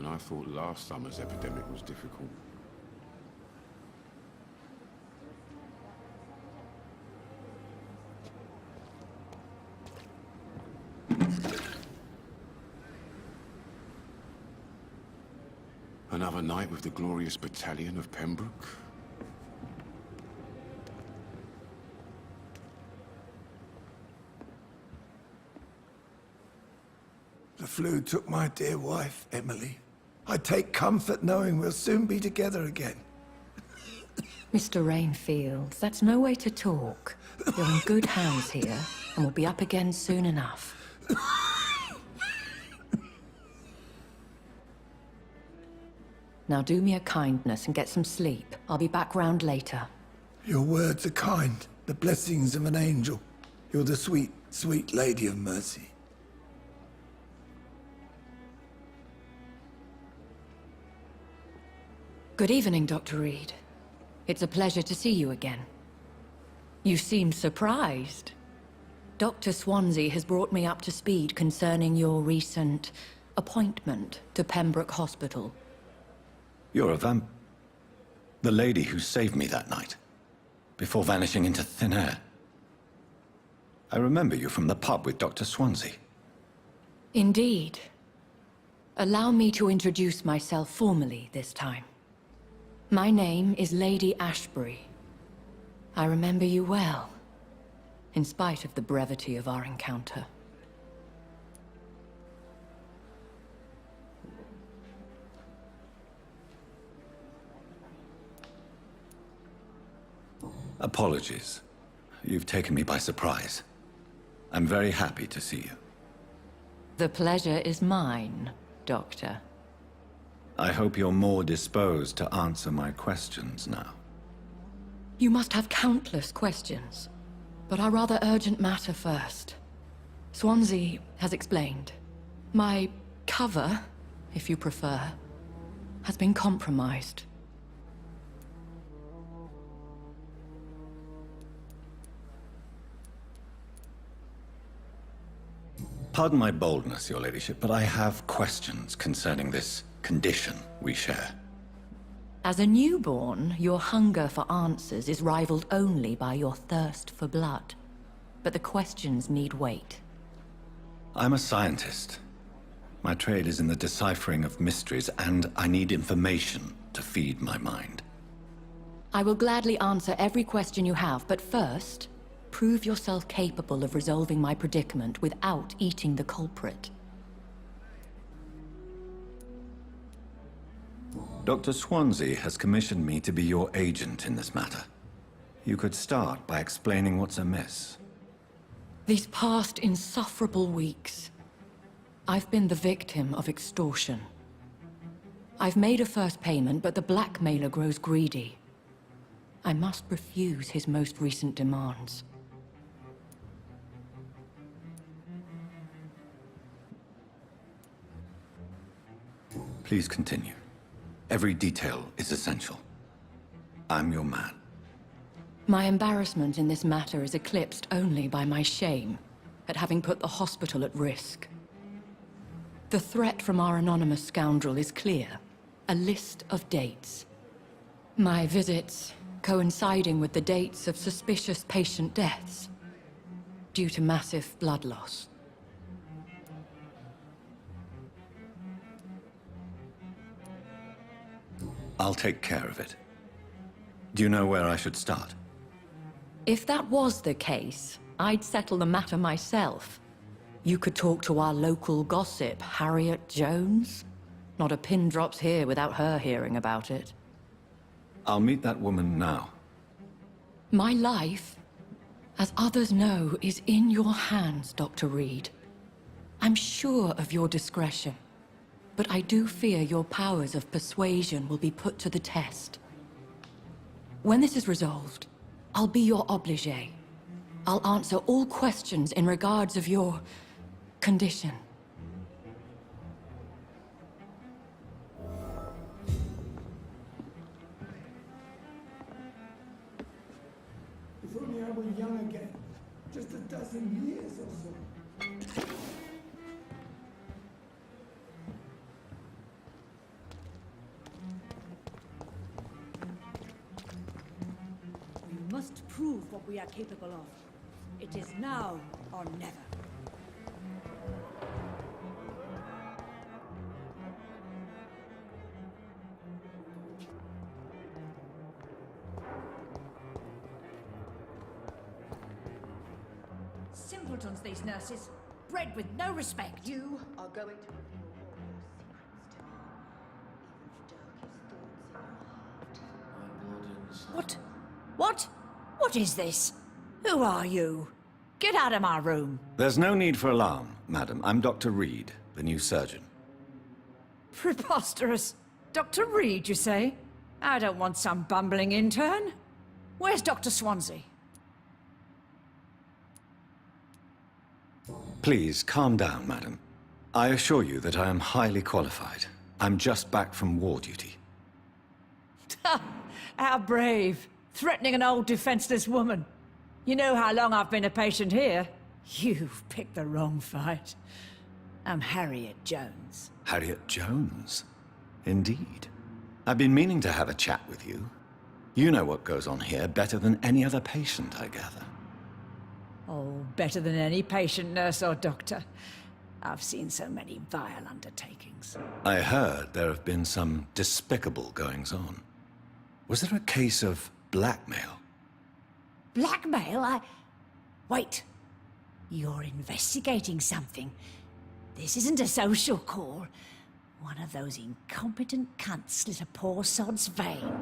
I thought last summer's epidemic was difficult. Another night with the glorious battalion of Pembroke? The flu took my dear wife, Emily. I take comfort knowing we'll soon be together again. Mr. Rainfield, that's no way to talk. You're in good hands here, and we'll be up again soon enough. Now do me a kindness and get some sleep. I'll be back round later. Your words are kind, the blessings of an angel. You're the sweet, sweet Lady of Mercy. Good evening, Dr. Reed. It's a pleasure to see you again. You seem surprised. Dr. Swansea has brought me up to speed concerning your recent appointment to Pembroke Hospital. You're a the lady who saved me that night, before vanishing into thin air. I remember you from the pub with Dr. Swansea. Indeed. Allow me to introduce myself formally this time. My name is Lady Ashbury. I remember you well, in spite of the brevity of our encounter. Apologies. You've taken me by surprise. I'm very happy to see you. The pleasure is mine, Doctor. I hope you're more disposed to answer my questions now. You must have countless questions, but our rather urgent matter first. Swansea has explained. My cover, if you prefer, has been compromised. Pardon my boldness, Your Ladyship, but I have questions concerning this condition we share. As a newborn, your hunger for answers is rivaled only by your thirst for blood. But the questions need wait. I'm a scientist. My trade is in the deciphering of mysteries, and I need information to feed my mind. I will gladly answer every question you have, but first, prove yourself capable of resolving my predicament without eating the culprit. Dr. Swansea has commissioned me to be your agent in this matter. You could start by explaining what's amiss. These past insufferable weeks, I've been the victim of extortion. I've made a first payment, but the blackmailer grows greedy. I must refuse his most recent demands. Please continue. Every detail is essential. I'm your man. My embarrassment in this matter is eclipsed only by my shame at having put the hospital at risk. The threat from our anonymous scoundrel is clear. A list of dates. My visits coinciding with the dates of suspicious patient deaths due to massive blood loss. I'll take care of it. Do you know where I should start? If that was the case, I'd settle the matter myself. You could talk to our local gossip, Harriet Jones. Not a pin drops here without her hearing about it. I'll meet that woman now. My life, as others know, is in your hands, Dr. Reed. I'm sure of your discretion, but I do fear your powers of persuasion will be put to the test. When this is resolved, I'll be your obligé. I'll answer all questions in regards of your condition. If only I were young again, just a dozen years or so. prove what we are capable of. It is now or never. Simpletons, these nurses. Bred with no respect. You are going to reveal all your secrets to me, even the darkest thoughts in your heart. What? What is this? Who are you? Get out of my room. There's no need for alarm, madam. I'm Dr. Reed, the new surgeon. Preposterous. Dr. Reed, you say? I don't want some bumbling intern. Where's Dr. Swansea? Please, calm down, madam. I assure you that I am highly qualified. I'm just back from war duty. How brave. Threatening an old defenseless woman. You know how long I've been a patient here? You've picked the wrong fight. I'm Harriet Jones. Harriet Jones? Indeed. I've been meaning to have a chat with you. You know what goes on here better than any other patient, I gather. Oh, better than any patient, nurse, or doctor. I've seen so many vile undertakings. I heard there have been some despicable goings-on. Was there a case of blackmail? Blackmail? Wait. You're investigating something. This isn't a social call. One of those incompetent cunts slit a poor sod's vein.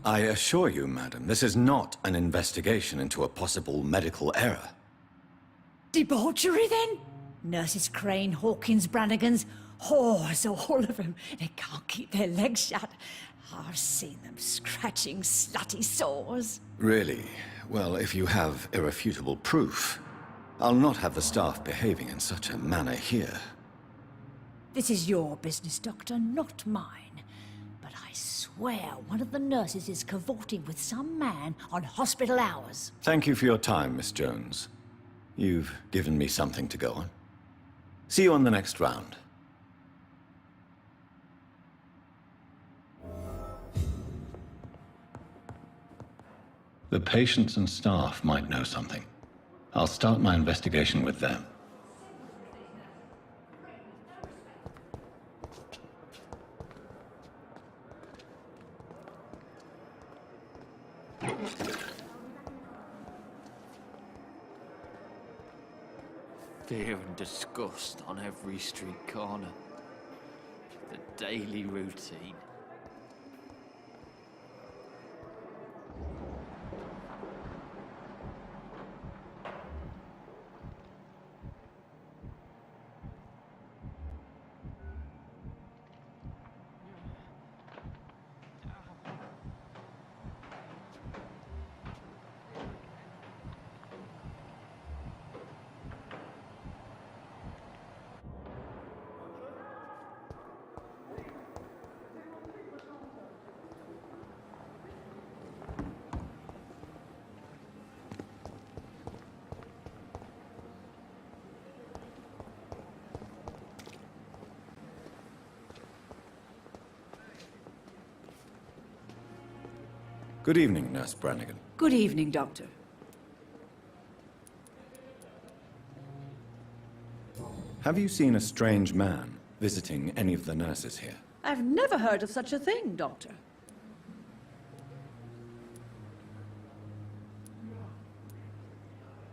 I assure you, madam, this is not an investigation into a possible medical error. Debauchery, then? Nurses Crane, Hawkins, Brannigans, whores, all of them. They can't keep their legs shut. I've seen them scratching slutty sores. Really? Well, if you have irrefutable proof, I'll not have the staff behaving in such a manner here. This is your business, Doctor, not mine. But I swear one of the nurses is cavorting with some man on hospital hours. Thank you for your time, Miss Jones. You've given me something to go on. See you on the next round. The patients and staff might know something. I'll start my investigation with them. Fear and disgust on every street corner. The daily routine. Good evening, Nurse Brannigan. Good evening, Doctor. Have you seen a strange man visiting any of the nurses here? I've never heard of such a thing, Doctor.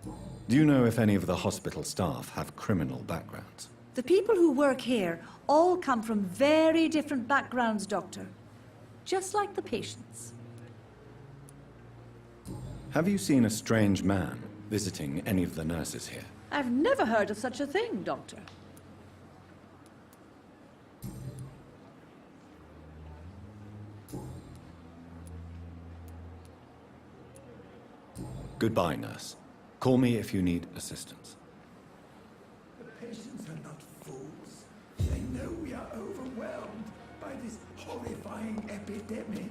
Do you know if any of the hospital staff have criminal backgrounds? The people who work here all come from very different backgrounds, Doctor. Just like the patients. Have you seen a strange man visiting any of the nurses here? I've never heard of such a thing, Doctor. Goodbye, nurse. Call me if you need assistance. The patients are not fools. They know we are overwhelmed by this horrifying epidemic.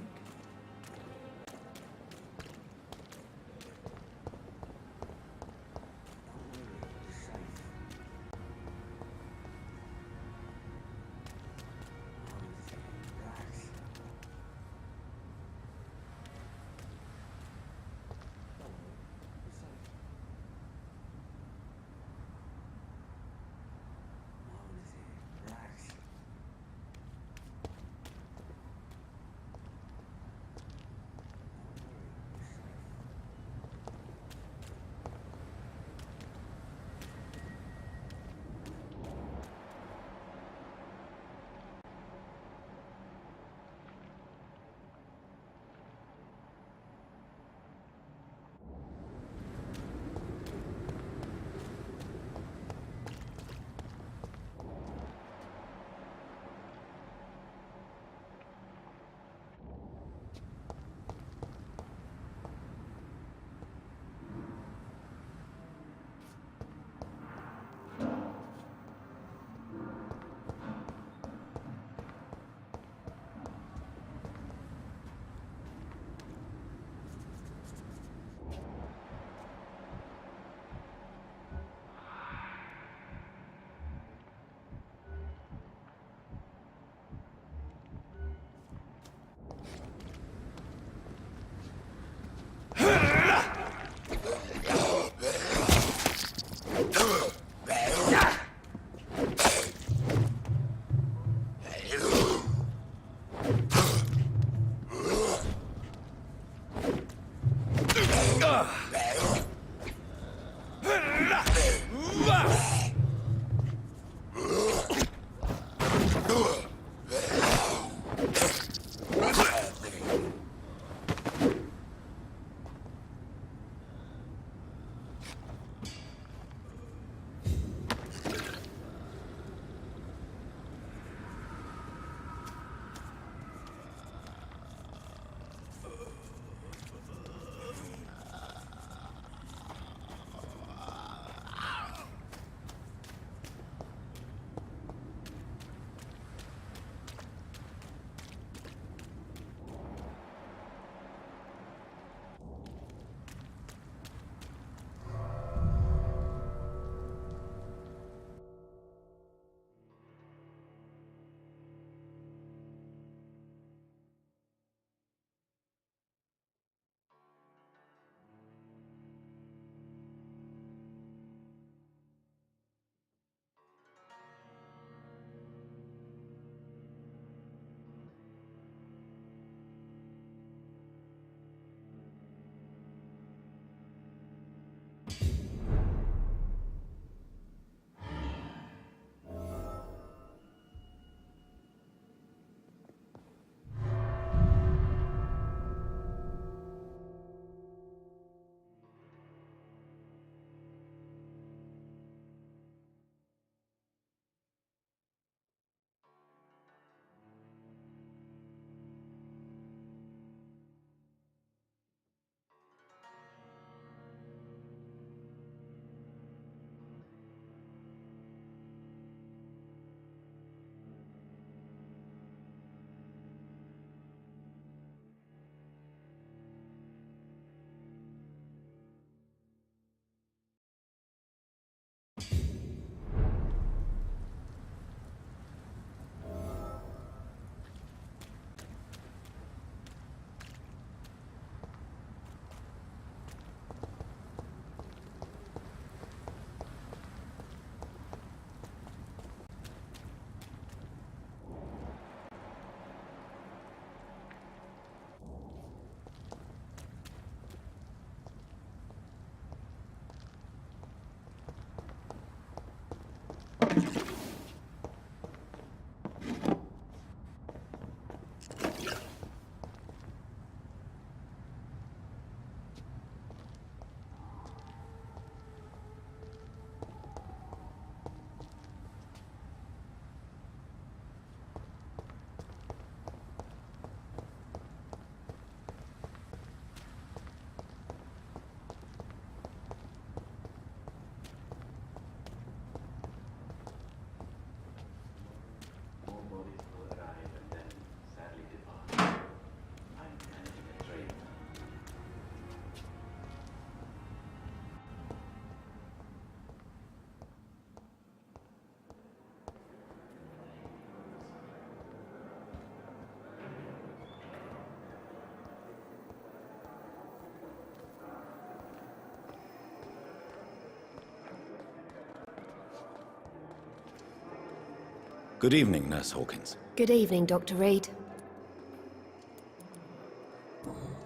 Good evening, Nurse Hawkins. Good evening, Dr. Reed.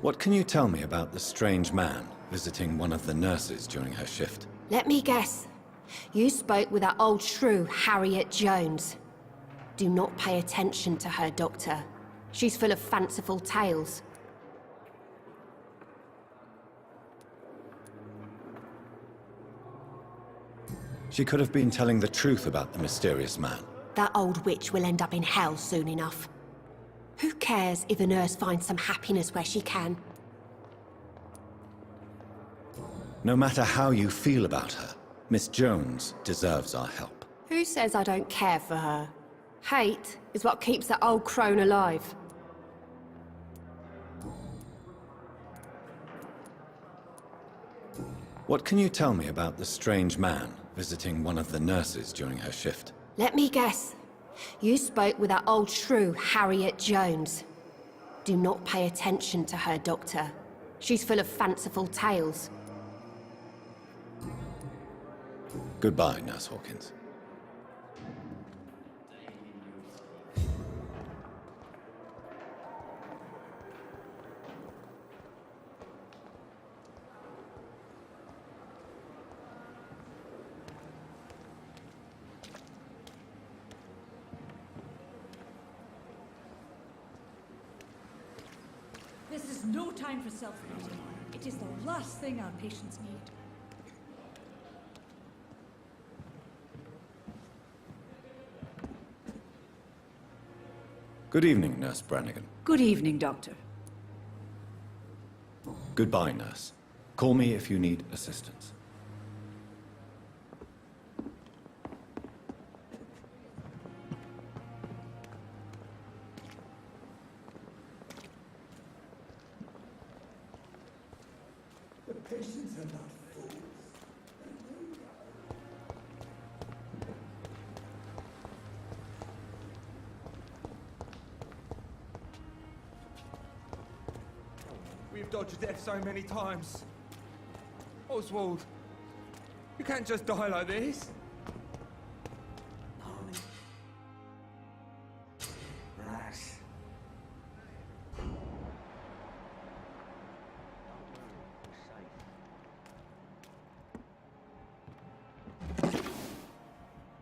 What can you tell me about the strange man visiting one of the nurses during her shift? Let me guess. You spoke with that old shrew, Harriet Jones. Do not pay attention to her, Doctor. She's full of fanciful tales. She could have been telling the truth about the mysterious man. That old witch will end up in hell soon enough. Who cares if a nurse finds some happiness where she can? No matter how you feel about her, Miss Jones deserves our help. Who says I don't care for her? Hate is what keeps that old crone alive. What can you tell me about the strange man visiting one of the nurses during her shift? Let me guess. You spoke with that old shrew, Harriet Jones. Do not pay attention to her, Doctor. She's full of fanciful tales. Goodbye, Nurse Hawkins. This is no time for self-pity. It is the last thing our patients need. Good evening, Nurse Brannigan. Good evening, Doctor. Goodbye, Nurse. Call me if you need assistance. The patients are not fools. We've dodged death so many times. Oswald, you can't just die like this. Relax.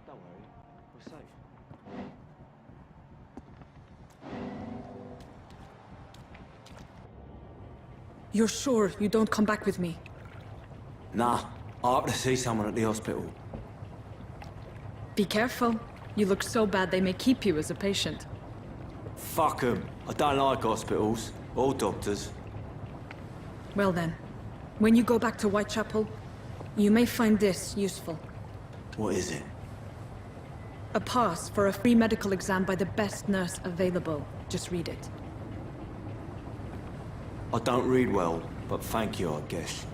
Don't worry, we're safe. You're sure you don't come back with me? Nah, I have to see someone at the hospital. Be careful. You look so bad they may keep you as a patient. Fuck 'em. I don't like hospitals or doctors. Well then, when you go back to Whitechapel, you may find this useful. What is it? A pass for a free medical exam by the best nurse available. Just read it. I don't read well, but thank you, I guess.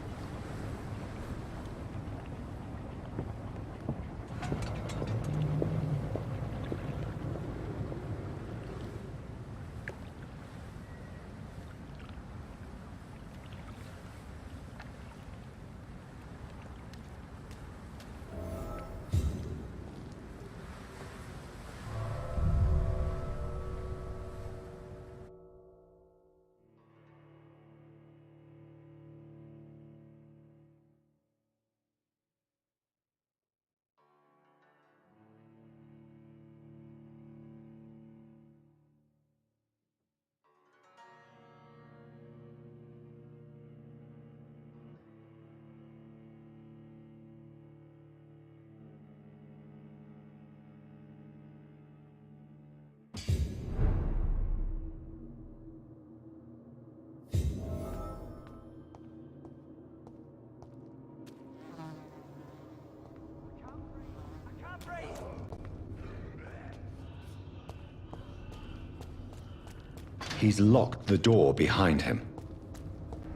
He's locked the door behind him.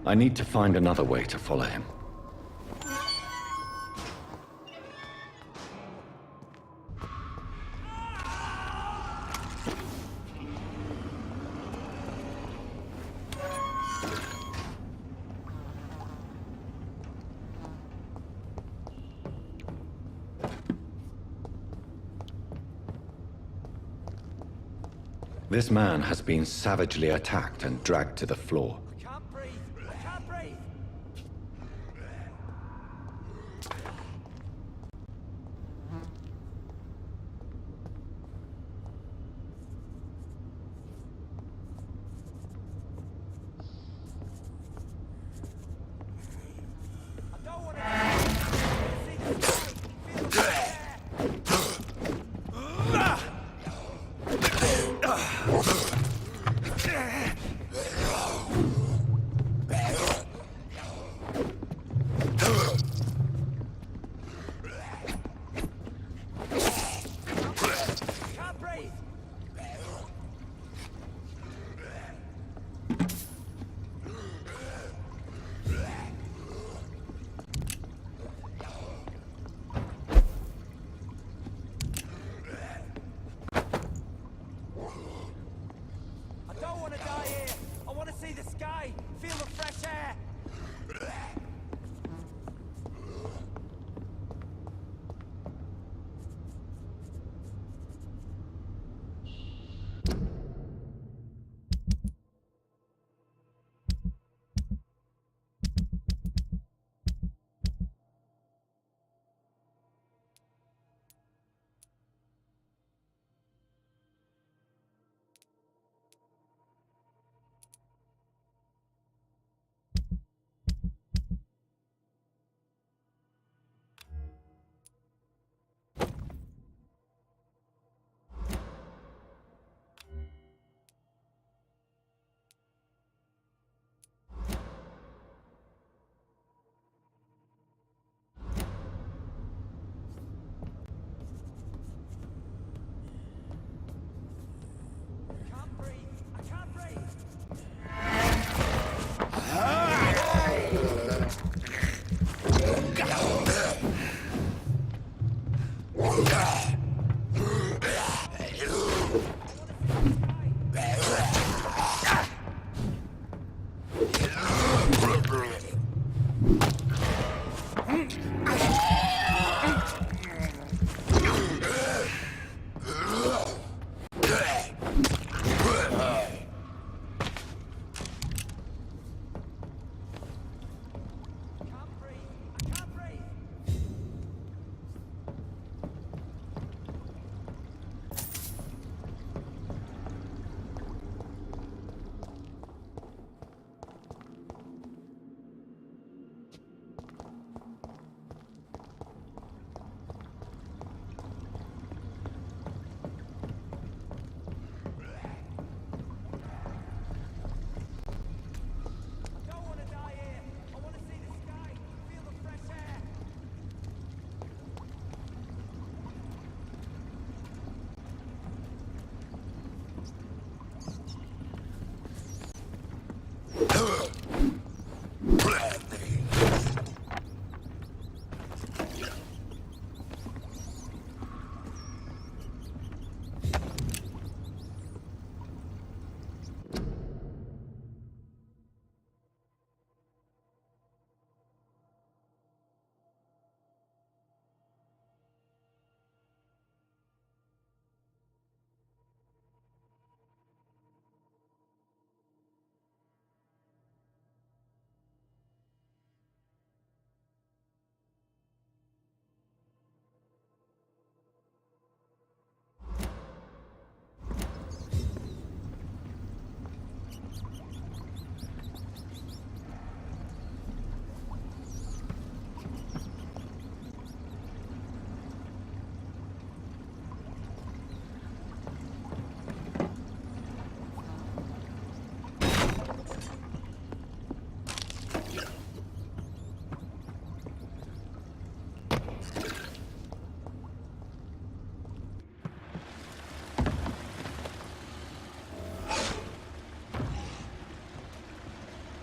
I need to find another way to follow him. This man has been savagely attacked and dragged to the floor. I can't breathe. I can't breathe. I don't want to.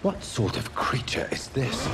What sort of creature is this?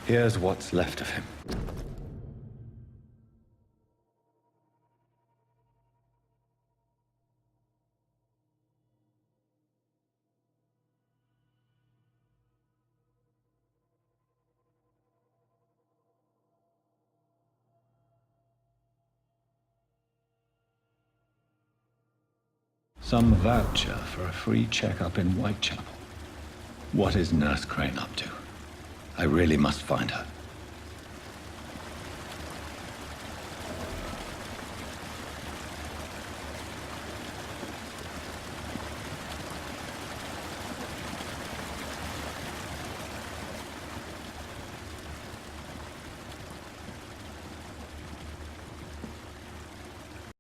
Here's what's left of him. Some voucher for a free checkup in Whitechapel. What is Nurse Crane up to? I really must find her.